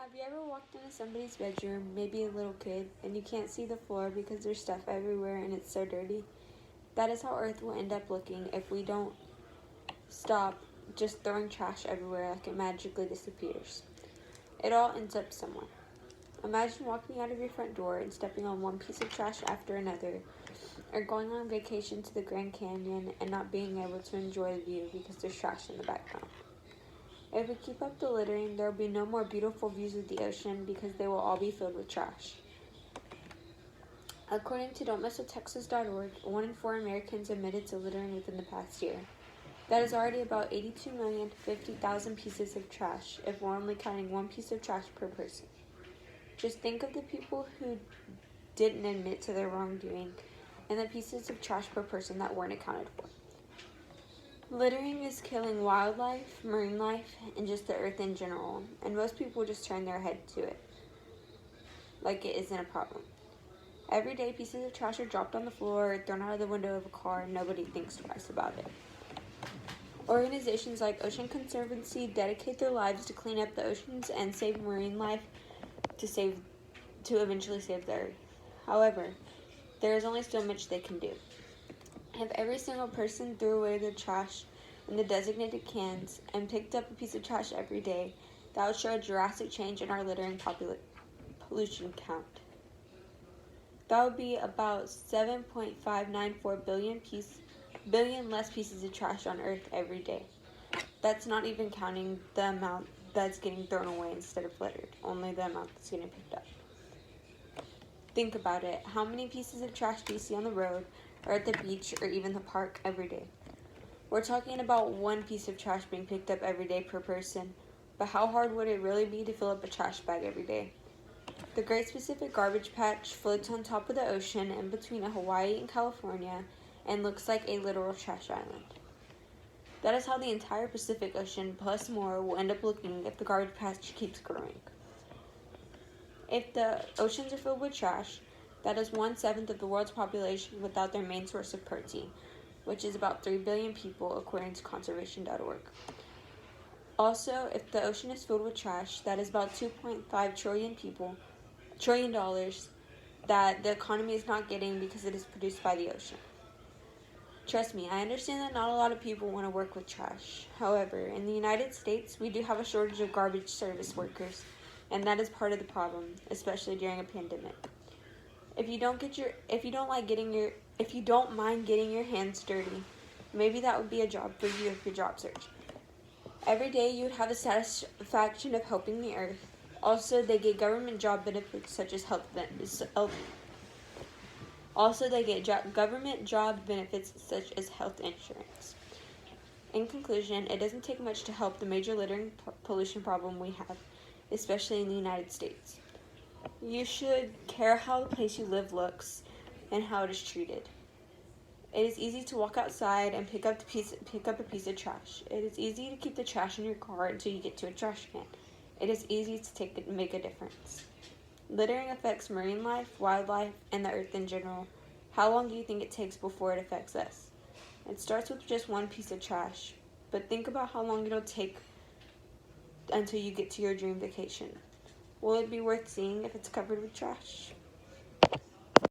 Have you ever walked into somebody's bedroom, maybe a little kid, and you can't see the floor because there's stuff everywhere and it's so dirty? That is how Earth will end up looking if we don't stop just throwing trash everywhere like it magically disappears. It all ends up somewhere. Imagine walking out of your front door and stepping on one piece of trash after another, or going on vacation to the Grand Canyon and not being able to enjoy the view because there's trash in the background. If we keep up the littering, there will be no more beautiful views of the ocean because they will all be filled with trash. According to Don'tMessWithTexas.org, 1 in 4 Americans admitted to littering within the past year. That is already about 82,050,000 pieces of trash if we're only counting one piece of trash per person. Just think of the people who didn't admit to their wrongdoing and the pieces of trash per person that weren't accounted for. Littering is killing wildlife, marine life, and just the earth in general, and most people just turn their head to it like it isn't a problem. Every day, pieces of trash are dropped on the floor or thrown out of the window of a car, and nobody thinks twice about it. Organizations like Ocean Conservancy dedicate their lives to clean up the oceans and save marine life to eventually save the earth. However, there is only so much they can do. If every single person threw away their trash in the designated cans and picked up a piece of trash every day, that would show a drastic change in our littering pollution count. That would be about 7.594 billion less pieces of trash on Earth every day. That's not even counting the amount that's getting thrown away instead of littered, only the amount that's getting picked up. Think about it. How many pieces of trash do you see on the road, or at the beach, or even the park every day? We're talking about one piece of trash being picked up every day per person, but how hard would it really be to fill up a trash bag every day? The Great Pacific Garbage Patch floats on top of the ocean in between Hawaii and California and looks like a literal trash island. That is how the entire Pacific Ocean plus more will end up looking if the garbage patch keeps growing. If the oceans are filled with trash, that is 1/7 of the world's population without their main source of protein, which is about 3 billion people according to conservation.org. Also, if the ocean is filled with trash, that is about $2.5 trillion that the economy is not getting because it is produced by the ocean. Trust me, I understand that not a lot of people want to work with trash. However, in the United States, we do have a shortage of garbage service workers, and that is part of the problem, especially during a pandemic. If you don't mind getting your hands dirty, maybe that would be a job for you if your job search. Every day you would have the satisfaction of helping the earth. Also, they get government job benefits such as health insurance. In conclusion, it doesn't take much to help the major littering pollution problem we have, especially in the United States. You should care how the place you live looks and how it is treated. It is easy to walk outside and pick up a piece of trash. It is easy to keep the trash in your car until you get to a trash can. It is easy to make a difference. Littering affects marine life, wildlife, and the earth in general. How long do you think it takes before it affects us? It starts with just one piece of trash, but think about how long it'll take until you get to your dream vacation. Will it be worth seeing if it's covered with trash?